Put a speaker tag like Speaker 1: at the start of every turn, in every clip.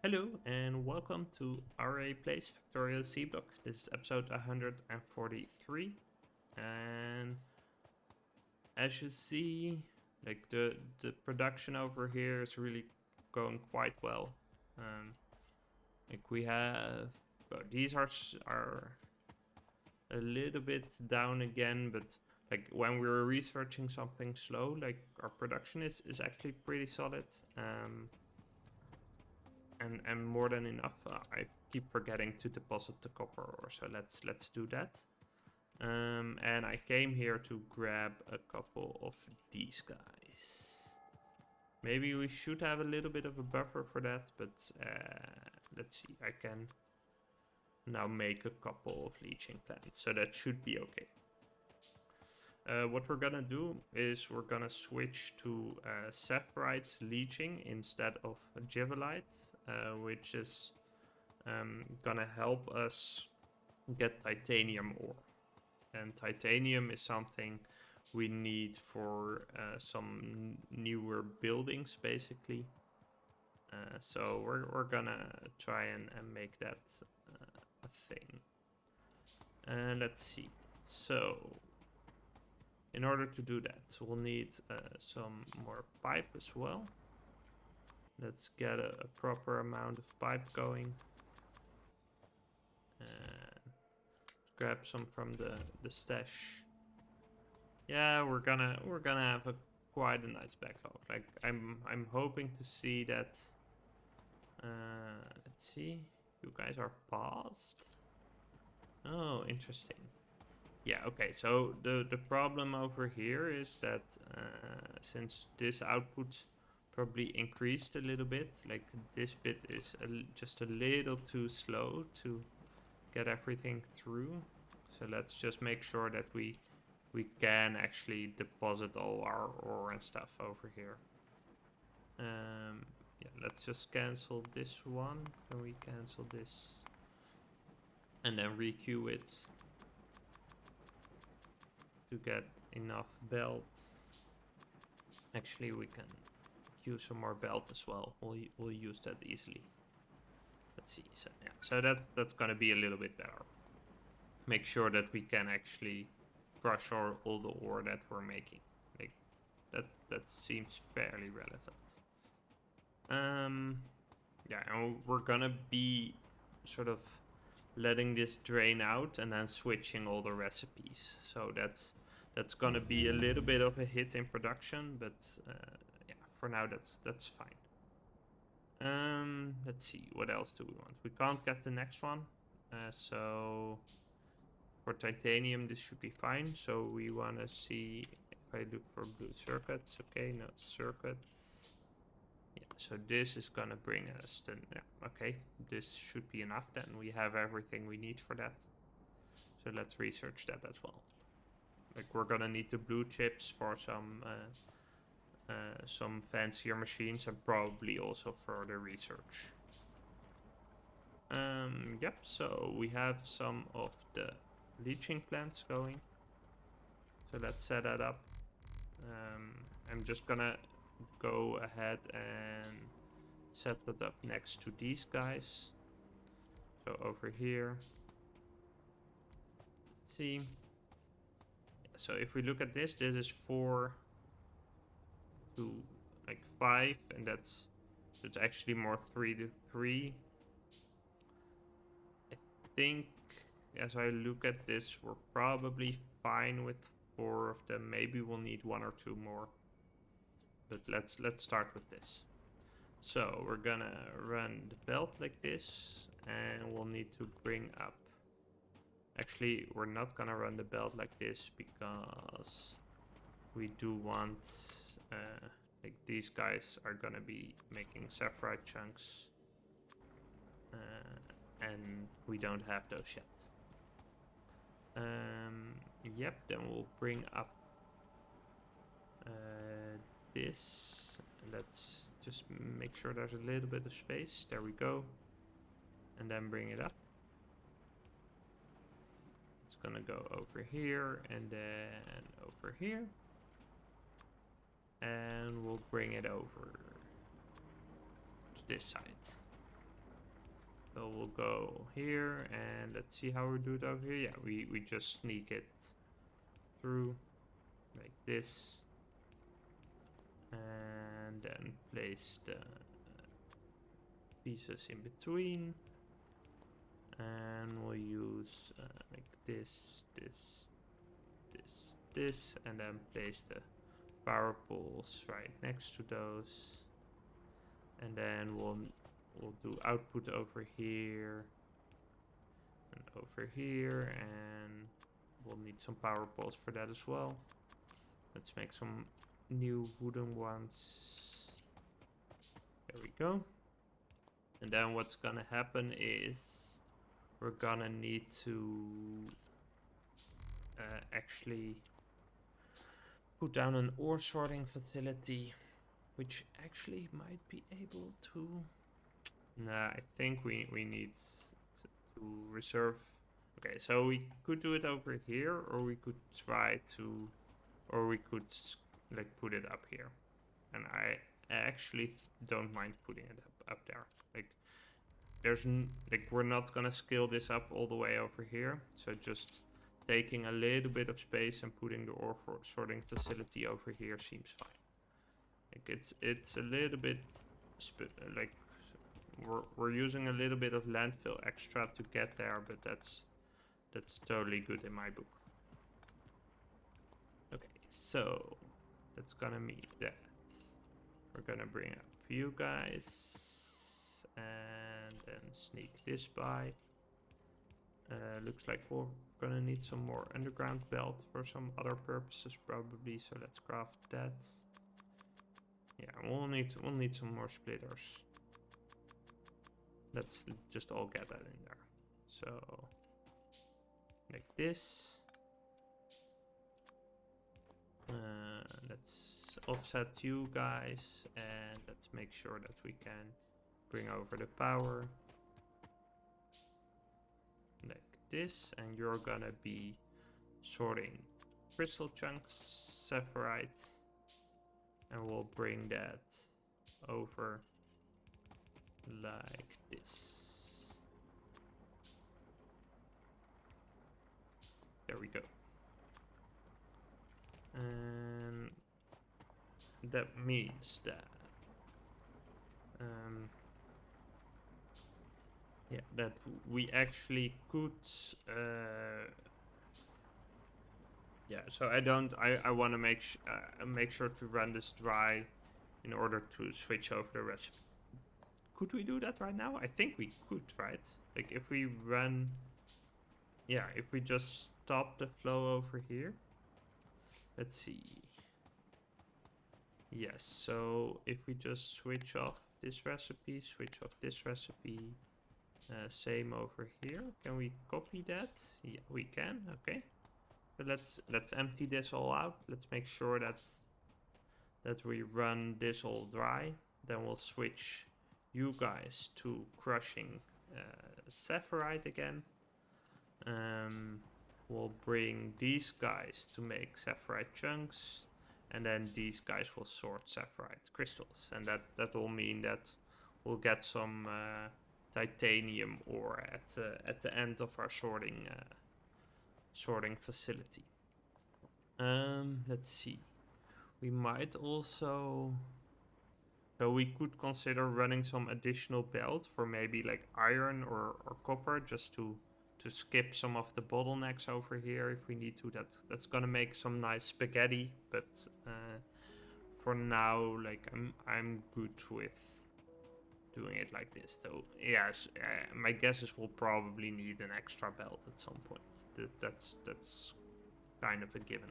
Speaker 1: Hello and welcome to Aurei Plays Factorio Seablock. This is episode 143, and as you see, like the production over here is really going quite well. Like we have, these are a little bit down again, but like when we were researching something slow, like our production is actually pretty solid. And more than enough. I keep forgetting to deposit the copper ore, so let's do that. And I came here to grab a couple of these guys. Maybe we should have a little bit of a buffer for that, but let's see. I can now make a couple of leaching plants, so that should be okay. What we're gonna do is we're gonna switch to Saphirite leaching instead of Givelite, which is gonna help us get titanium ore. And titanium is something we need for some newer buildings, basically. So we're gonna try and make that a thing. Let's see. So in order to do that, we'll need some more pipe as well. Let's get a proper amount of pipe going. And grab some from the stash. Yeah, we're gonna have a quite a nice backlog. Like I'm hoping to see that. Let's see. You guys are paused. Oh, interesting. Yeah, okay, so the problem over here is that since this output probably increased a little bit, like this bit is just a little too slow to get everything through. So let's just make sure that we can actually deposit all our ore and stuff over here. Yeah, let's just cancel this one. Can we cancel this? And then requeue it to get enough belts. Actually, we can queue some more belt as well. We'll use that easily. Let's see. So yeah, so that's gonna be a little bit better. Make sure that we can actually crush all the ore that we're making. Like that seems fairly relevant. Yeah, and we're gonna be sort of letting this drain out and then switching all the recipes. So that's gonna be a little bit of a hit in production, but yeah, for now that's fine. Let's see, what else do we want? We can't get the next one, so for titanium this should be fine. So we want to see if I look for blue circuits. Okay, no circuits. Yeah, so this is gonna bring us to, yeah, okay, this should be enough then. We have everything we need for that. So let's research that as well. Like we're gonna need the blue chips for some fancier machines and probably also further research. Yep, so we have some of the leaching plants going. So let's set that up. I'm just gonna go ahead and set that up next to these guys. So over here. Let's see. So if we look at this is 4 to like 5, and that's actually more 3 to 3. I think as I look at this, we're probably fine with 4 of them. Maybe we'll need 1 or 2 more. But let's start with this. So we're gonna run the belt like this, and we'll need to bring up. Actually, we're not gonna run the belt like this because we do want like these guys are gonna be making Saphirite chunks, and we don't have those yet. Yep, then we'll bring up this. Let's just make sure there's a little bit of space. There we go. And then bring it up. It's gonna go over here and then over here. And we'll bring it over to this side. So we'll go here, and let's see how we do it over here. Yeah, we just sneak it through like this, and then place the pieces in between, and we'll use like this, and then place the power poles right next to those, and then we'll do output over here and over here, and we'll need some power poles for that as well. Let's make some new wooden ones. There we go. And then what's gonna happen is we're gonna need to actually put down an ore sorting facility, which actually might be able to... Nah, I think we need to reserve... Okay, so we could do it over here, or we could try to... Or we could like put it up here. And I actually don't mind putting it up there. Like, we're not gonna scale this up all the way over here. So just taking a little bit of space and putting the ore sorting facility over here seems fine. Like it's a little bit like we're using a little bit of landfill extra to get there, but that's totally good in my book. Okay, so that's gonna mean that we're gonna bring up you guys and then sneak this by. Looks like we're gonna need some more underground belt for some other purposes probably, so let's craft that. Yeah, we'll need some more splitters. Let's just all get that in there. So like this. Let's offset you guys, and let's make sure that we can bring over the power like this, and you're gonna be sorting crystal chunks, Saphirite, and we'll bring that over like this. There we go. And that means that yeah, that we actually could yeah, so I want to make sure to run this dry in order to switch over the recipe. Could we do that right now? I think we could, right? Like if we run, yeah, if we just stop the flow over here. Let's see. Yes, so if we just switch off this recipe, switch off this recipe, same over here. Can we copy that? Yeah, we can. Okay. But let's empty this all out. Let's make sure that we run this all dry. Then we'll switch you guys to crushing Saphirite again. We'll bring these guys to make Saphirite chunks, and then these guys will sort Saphirite crystals, and that will mean that we'll get some titanium ore at the end of our sorting facility. Let's see. We might also... So we could consider running some additional belt for maybe like iron or copper, just to skip some of the bottlenecks over here if we need to. That's gonna make some nice spaghetti, but for now, like I'm good with doing it like this. Though, yes, my guess is we'll probably need an extra belt at some point. That's kind of a given.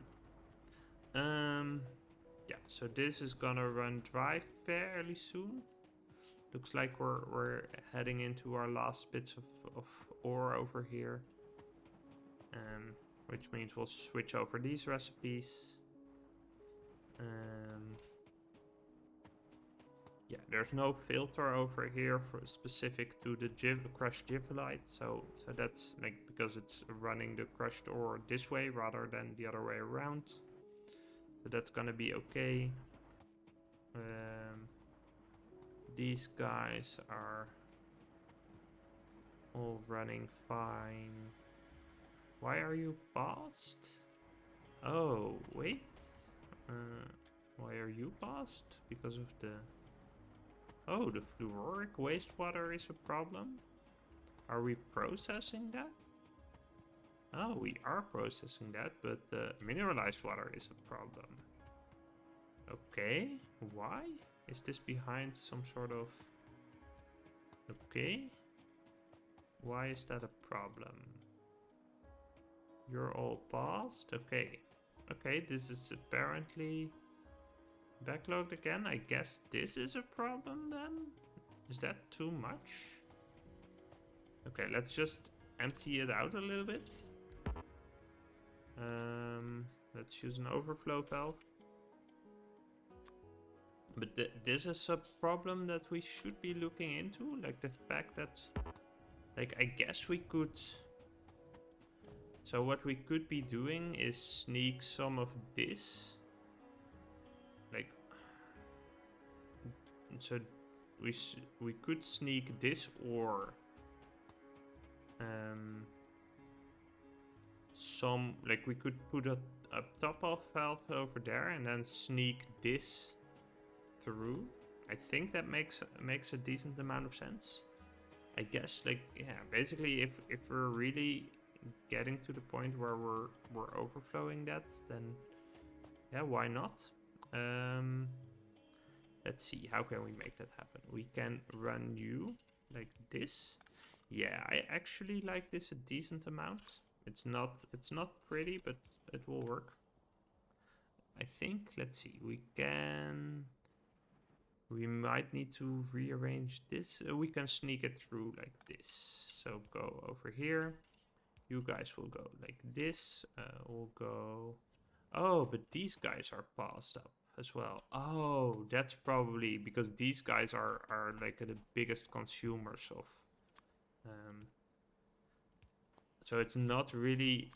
Speaker 1: Yeah, so this is gonna run dry fairly soon. Looks like we're heading into our last bits of ore over here. Which means we'll switch over these recipes. Yeah, there's no filter over here for specific to the crushed givelite, so that's like because it's running the crushed ore this way rather than the other way around. So that's gonna be okay. These guys are All running fine. Why are you paused? Oh, wait. Why are you paused? Because of the... Oh, the fluoric wastewater is a problem? Are we processing that? Oh, we are processing that, but the mineralized water is a problem. Okay, why? Is this behind some sort of... Okay. Why is that a problem? You're all paused? Okay. Okay, this is apparently backlogged again. I guess this is a problem then? Is that too much? Okay, let's just empty it out a little bit. Let's use an overflow valve. But this is a problem that we should be looking into. Like the fact that... Like, I guess we could... So what we could be doing is sneak some of this. Like... So we could sneak this or... some... Like we could put a top-off valve over there and then sneak this through. I think that makes a decent amount of sense. I guess, like, yeah, basically if we're really getting to the point where we're overflowing that, then yeah, why not? Let's see, how can we make that happen? We can run you like this. Yeah, I actually like this a decent amount. It's not pretty, but it will work. I think, let's see, we might need to rearrange this. We can sneak it through like this. So go over here. You guys will go like this. We'll go... Oh, but these guys are passed up as well. Oh, that's probably because these guys are like the biggest consumers of... So it's not really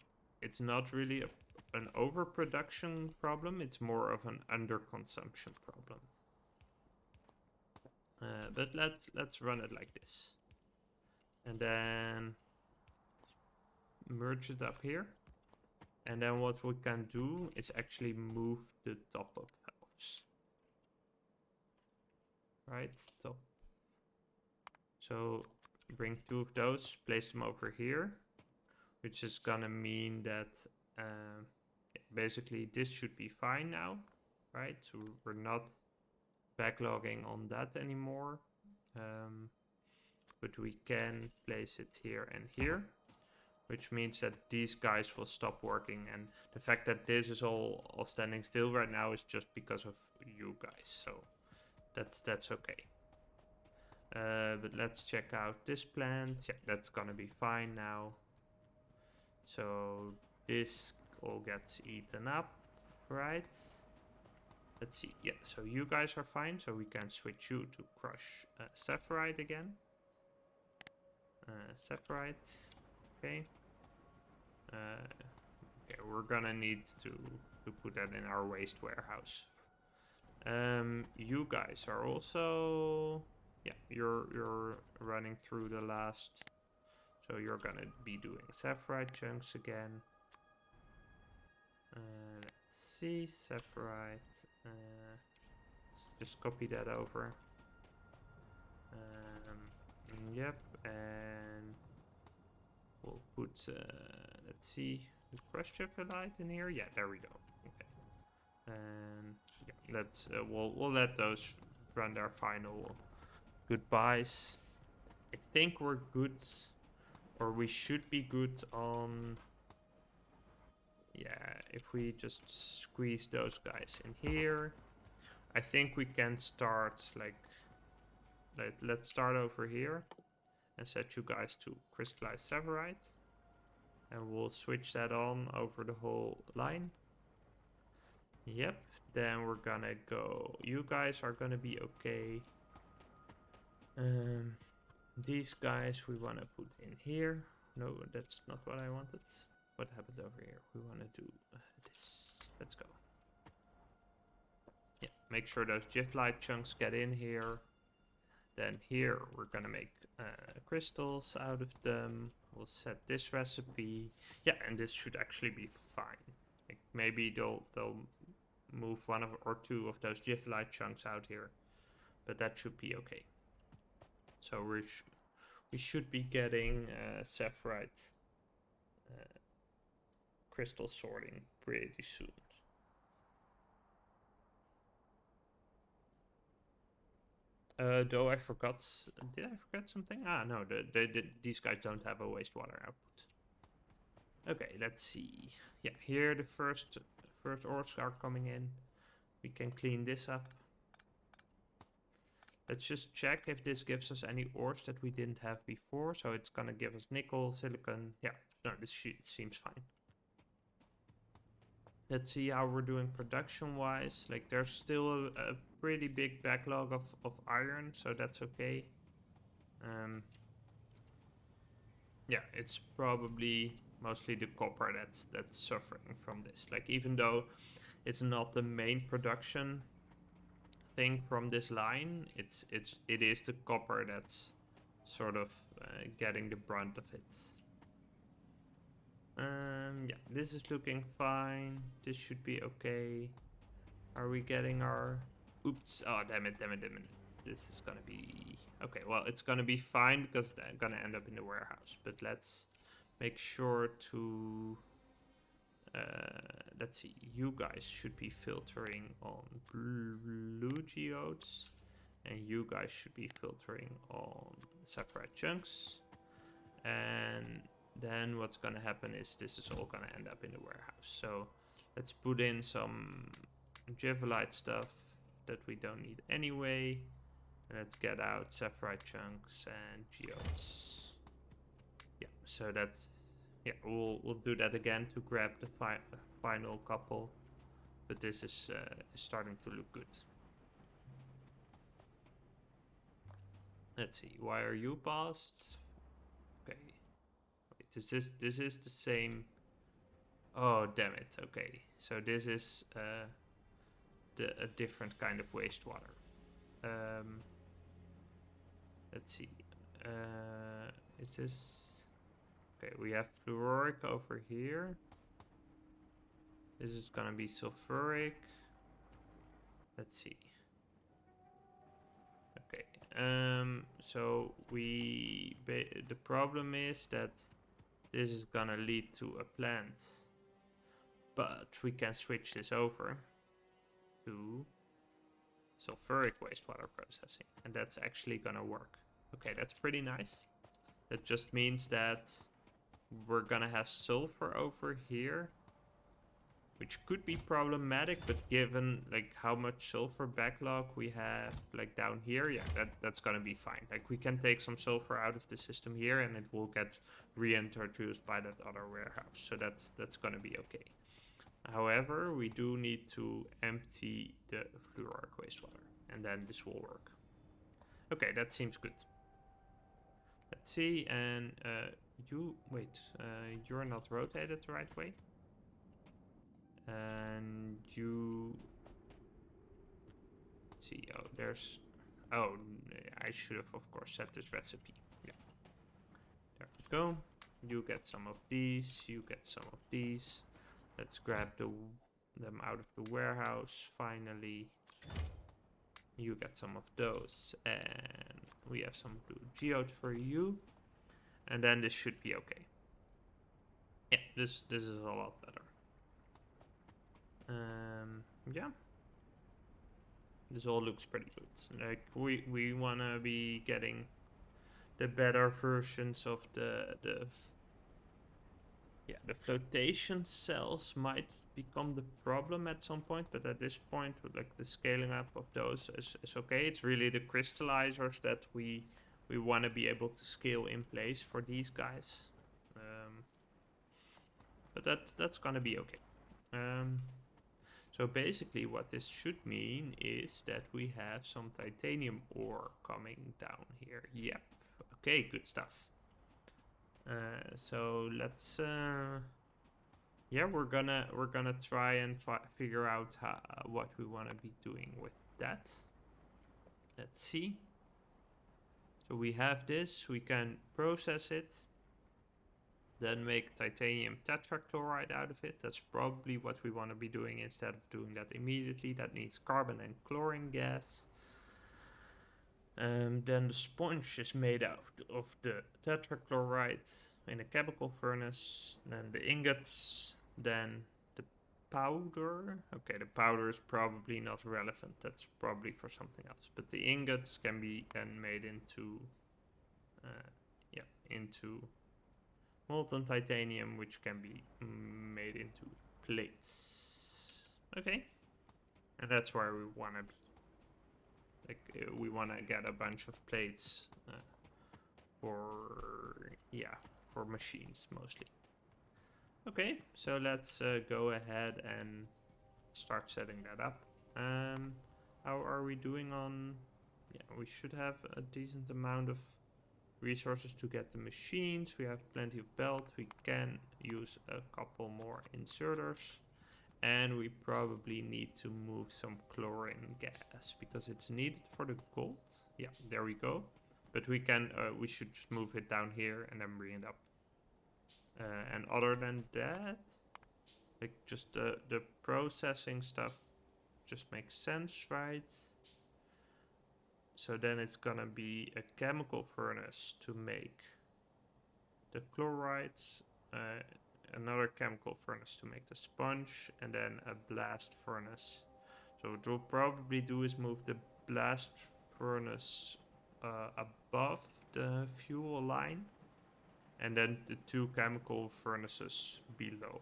Speaker 1: an overproduction problem. It's more of an underconsumption problem. But let's run it like this. And then merge it up here. And then what we can do is actually move the top-up valves. Right, top. So bring 2 of those, place them over here. Which is gonna mean that basically this should be fine now. Right, so we're not backlogging on that anymore. But we can place it here and here, which means that these guys will stop working, and the fact that this is all standing still right now is just because of you guys, so that's okay. But let's check out this plant. Yeah, that's gonna be fine now. So this all gets eaten up, right? Let's see. Yeah, so you guys are fine, so we can switch you to crush Saphirite again. Saphirite, okay. Okay, we're gonna need to put that in our waste warehouse. You guys are also... Yeah, you're running through the last... So you're gonna be doing Saphirite chunks again. Let's see, Saphirite. Let's just copy that over. Yep, and we'll put, let's see, the crushed Saphirite in here. Yeah, there we go. Okay, and yeah, let's we'll let those run their final goodbyes. I think we're good, or we should be good on. Yeah, if we just squeeze those guys in here, I think we can start like, let's start over here and set you guys to crystallized Saphirite. And we'll switch that on over the whole line. Yep, then we're gonna go, you guys are gonna be okay. These guys we wanna put in here. No, that's not what I wanted. What happened over here? We wanna do this. Let's go. Yeah, make sure those GIF light chunks get in here. Then here we're gonna make crystals out of them. We'll set this recipe. Yeah, and this should actually be fine. Like maybe they'll move one or two of those Giflite chunks out here, but that should be okay. So we should be getting Saphirite crystal sorting pretty soon. Though I forgot, did I forget something? Ah, no, these guys don't have a wastewater output. Okay, let's see. Yeah, here the first ores are coming in. We can clean this up. Let's just check if this gives us any ores that we didn't have before. So it's gonna give us nickel, silicon. Yeah, no, this seems fine. Let's see how we're doing production-wise. Like, there's still a pretty big backlog of iron, so that's okay. Yeah, it's probably mostly the copper that's suffering from this. Like, even though it's not the main production thing from this line, it is the copper that's sort of getting the brunt of it. Yeah, this is looking fine. This should be okay. Are we getting our... Oops. Oh, damn it. This is gonna be... Okay, well, it's gonna be fine because they're gonna end up in the warehouse. But let's make sure to... let's see. You guys should be filtering on blue geodes. And you guys should be filtering on Saphirite chunks. And then what's gonna happen is this is all gonna end up in the warehouse. So let's put in some Giflite stuff that we don't need anyway. And let's get out Saphirite chunks and geodes. Yeah, so that's... Yeah, we'll do that again to grab the final couple. But this is starting to look good. Let's see, why are you passed? Okay. Wait, this is the same... Oh, damn it. Okay, so this is a different kind of wastewater. Let's see. Is this... Okay, we have fluoric over here. This is gonna be sulfuric. Let's see. Okay. So the problem is that this is gonna lead to a plant. But we can switch this over to sulfuric wastewater processing. And that's actually gonna work. Okay, that's pretty nice. That just means that we're gonna have sulfur over here, which could be problematic, but given like how much sulfur backlog we have like down here, yeah, that's gonna be fine. Like, we can take some sulfur out of the system here and it will get reintroduced by that other warehouse. So that's gonna be okay. However, we do need to empty the fluoric wastewater, and then this will work. Okay, that seems good. Let's see, and you're not rotated the right way. And you... Let's see, I should have, of course, set this recipe. Yeah. There we go. You get some of these, you get some of these. Let's grab them out of the warehouse, finally. You get some of those, and we have some blue geodes for you. And then this should be okay. Yeah, this is a lot better. Yeah. This all looks pretty good. Like, we wanna be getting the better versions of the flotation cells might become the problem at some point, but at this point, like, the scaling up of those is okay. It's really the crystallizers that we want to be able to scale in place for these guys. But that's gonna be okay. So basically what this should mean is that we have some titanium ore coming down here. Yep. Okay, good stuff. So let's yeah, we're gonna try and figure out what we want to be doing with that. Let's see. So we have this, we can process it, then make titanium tetrachloride out of it. That's probably what we want to be doing instead of doing that immediately. That needs carbon and chlorine gas. Then the sponge is made out of the tetrachloride in a chemical furnace. Then the ingots, then the powder. Okay, the powder is probably not relevant. That's probably for something else. But the ingots can be then made into, into molten titanium, which can be made into plates. Okay, and that's where we want to be. Like, we want to get a bunch of plates for machines mostly. Okay, so let's go ahead and start setting that up. How are we doing on... Yeah, we should have a decent amount of resources to get the machines. We have plenty of belt. We can use a couple more inserters. And we probably need to move some chlorine gas because it's needed for the gold. Yeah, there we go. But we can, we should just move it down here and then bring it up. And other than that, like just the processing stuff just makes sense, right? So then it's gonna be a chemical furnace to make the chlorides. Another chemical furnace to make the sponge, and then a blast furnace. So what we'll probably do is move the blast furnace above the fuel line, and then the two chemical furnaces below.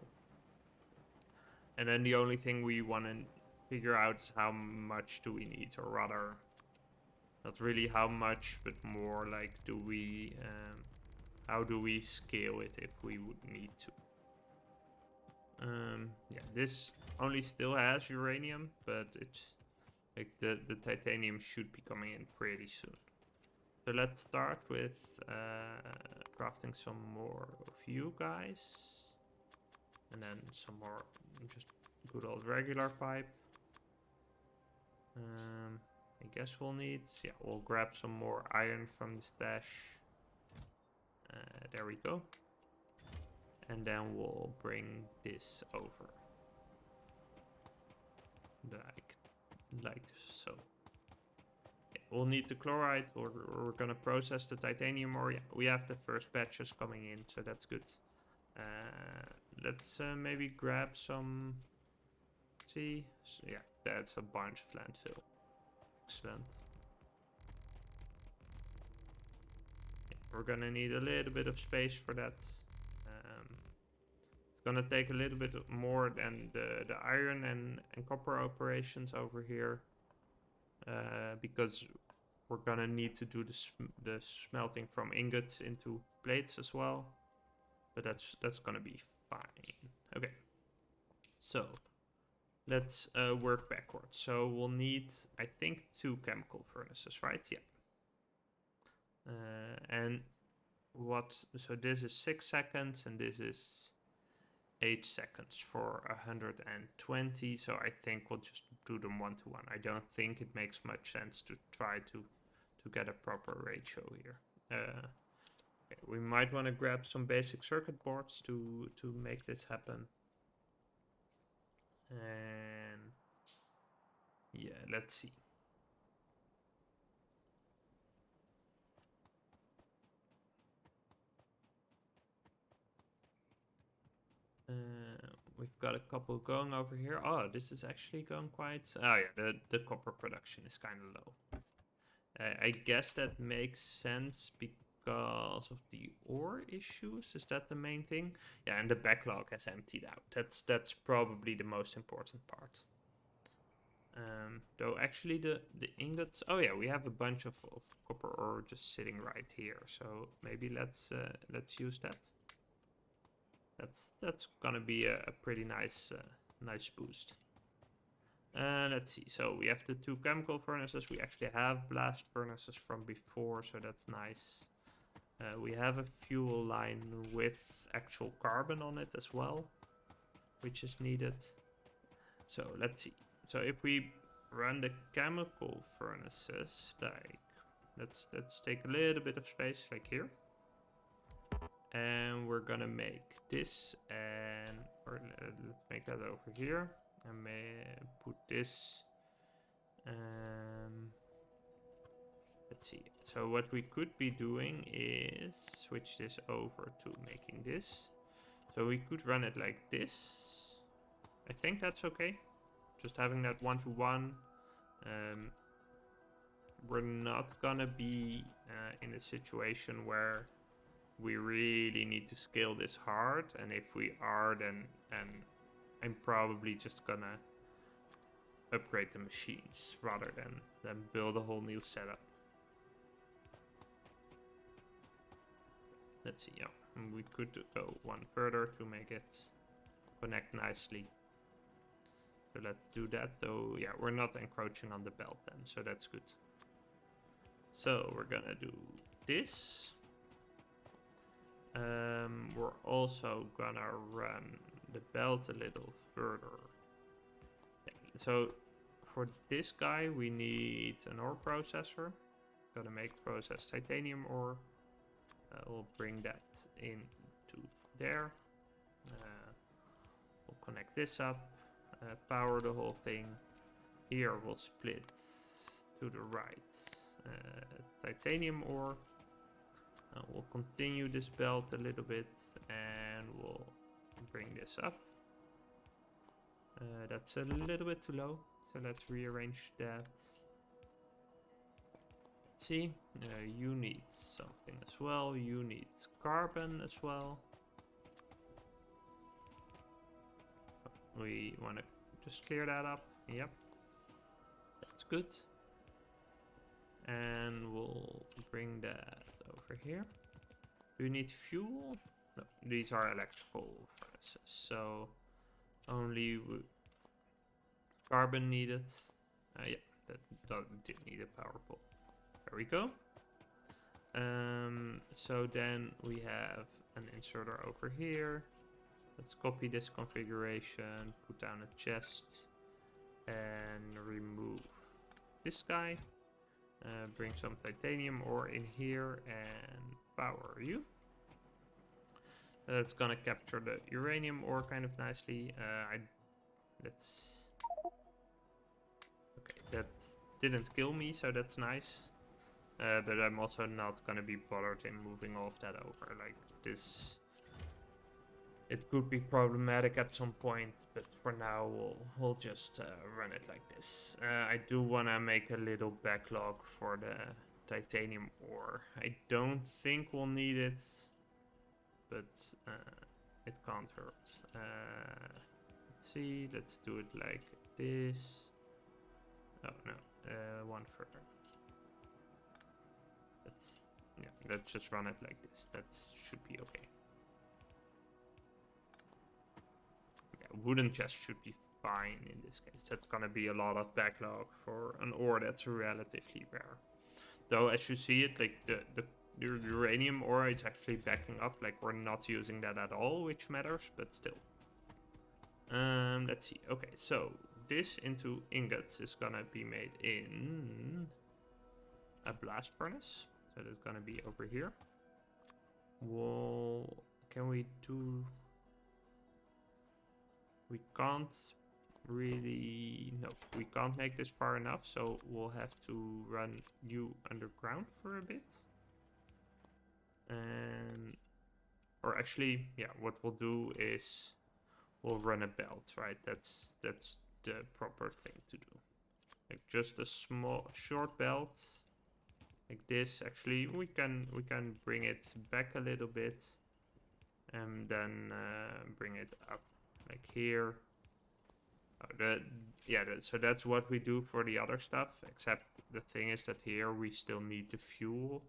Speaker 1: And then the only thing we want to figure out is how much do we need, or rather, not really how much, but more like do we, how do we scale it if we would need to. Yeah, this only still has uranium, but it's like the titanium should be coming in pretty soon. So let's start with crafting some more of you guys, and then some more just good old regular pipe. I guess we'll need, yeah, we'll grab some more iron from the stash. There we go. And then we'll bring this over. Like so. Yeah, we'll need the chloride, or we're gonna process the titanium, or yeah, we have the first batches coming in, so that's good. Let's maybe grab some tea. So, yeah, that's a bunch of landfill. Excellent. Yeah, we're gonna need a little bit of space for that. It's gonna take a little bit more than the iron and copper operations over here, because we're gonna need to do the smelting from ingots into plates as well. But that's gonna be fine. Okay, so let's work backwards. So we'll need, I think, 2 chemical furnaces, right? Yeah. And what? So this is 6 seconds, and this is 8 seconds for 120. So I think we'll just do them 1 to 1. I don't think it makes much sense to try to get a proper ratio here. Okay, we might want to grab some basic circuit boards to make this happen. And yeah, let's see. We've got a couple going over here. Oh, this is actually going quite... Oh yeah, the copper production is kind of low. I guess that makes sense because of the ore issues. Is that the main thing? Yeah, and the backlog has emptied out. That's probably the most important part. Though actually the ingots... Oh yeah, we have a bunch of copper ore just sitting right here. So maybe let's use that. That's gonna be a pretty nice nice boost. Let's see. So we have the 2 chemical furnaces. We actually have blast furnaces from before, so that's nice. We have a fuel line with actual carbon on it as well, which is needed. So let's see. So if we run the chemical furnaces, like Let's take a little bit of space like here. And we're gonna make this, and or let's make that over here, and put this. Let's see. So what we could be doing is switch this over to making this. So we could run it like this. I think that's okay. Just having that 1-to-1. We're not gonna be in a situation where we really need to scale this hard, and if we are, then I'm probably just gonna upgrade the machines rather than build a whole new setup. Let's see, yeah, we could go one further to make it connect nicely. So let's do that, though. Yeah, we're not encroaching on the belt then, so that's good. So we're gonna do this. We're also gonna run the belt a little further. Yeah, so for this guy, we need an ore processor. Gonna make processed titanium ore. We'll bring that into there. We'll connect this up, power the whole thing. Here we'll split to the right titanium ore. We'll continue this belt a little bit, and we'll bring this up. That's a little bit too low, so let's rearrange that. Let's see, you need something as well. You need carbon as well. We want to just clear that up. Yep, that's good. And we'll bring that over here. Do you need fuel? No, these are electrical furnaces, so only carbon needed. Yeah, that did need a power pole. There we go. So then we have an inserter over here. Let's copy this configuration, put down a chest, and remove this guy. Bring some titanium ore in here and power you. That's gonna capture the uranium ore kind of nicely. Okay, that didn't kill me, so that's nice. But I'm also not gonna be bothered in moving all of that over. Like this, it could be problematic at some point, but for now we'll just run it like this. I do wanna make a little backlog for the titanium ore. I don't think we'll need it, but it can't hurt. Let's see, let's do it like this. Oh no, one further. Let's just run it like this. That should be okay. Yeah, wooden chest should be fine in this case. That's gonna be a lot of backlog for an ore that's relatively rare. Though, as you see it, like the uranium ore is actually backing up. Like we're not using that at all, which matters, but still. Let's see. Okay, so this into ingots is gonna be made in a blast furnace. So that's gonna be over here. Can we do? We can't really. No, we can't make this far enough. So we'll have to run you underground for a bit. Or actually, yeah. What we'll do is we'll run a belt, right? That's the proper thing to do. Like just a short belt. Like this. Actually, we can bring it back a little bit, and then bring it up like here. So that's what we do for the other stuff. Except the thing is that here we still need the fuel.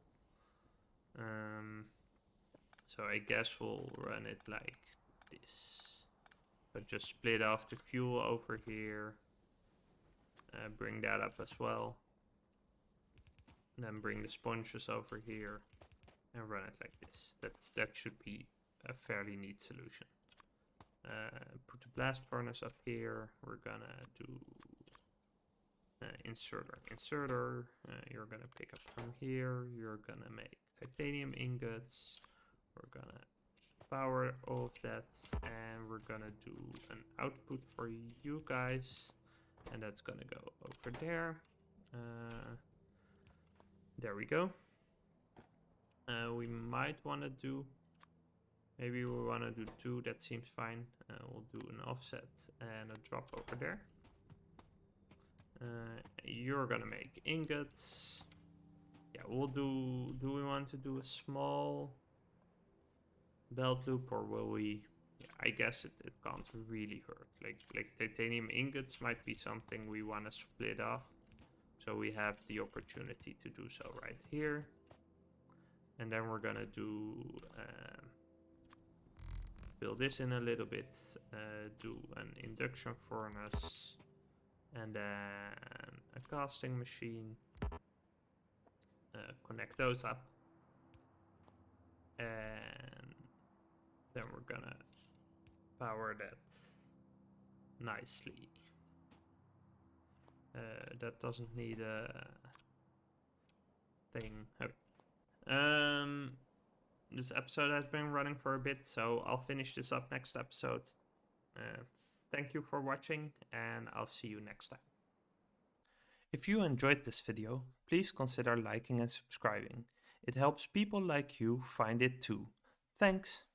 Speaker 1: So I guess we'll run it like this. But just split off the fuel over here. Bring that up as well. Then bring the sponges over here and run it like this. That should be a fairly neat solution. Put the blast furnace up here. We're gonna do inserter. You're gonna pick up from here. You're gonna make titanium ingots. We're gonna power all of that, and we're gonna do an output for you guys, and that's gonna go over there. There we go. We might want to do, maybe we want to do 2, that seems fine. We'll do an offset and a drop over there. You're gonna make ingots. Yeah, we'll do we want to do a small belt loop, or will we? Yeah, I guess it can't really hurt. Like titanium ingots might be something we want to split off, so we have the opportunity to do so right here. And then we're gonna do fill this in a little bit, do an induction furnace, and then a casting machine. Connect those up, and then we're gonna power that nicely. That doesn't need a thing. Okay. This episode has been running for a bit, so I'll finish this up next episode. Thank you for watching, and I'll see you next time. If you enjoyed this video, please consider liking and subscribing. It helps people like you find it too. Thanks!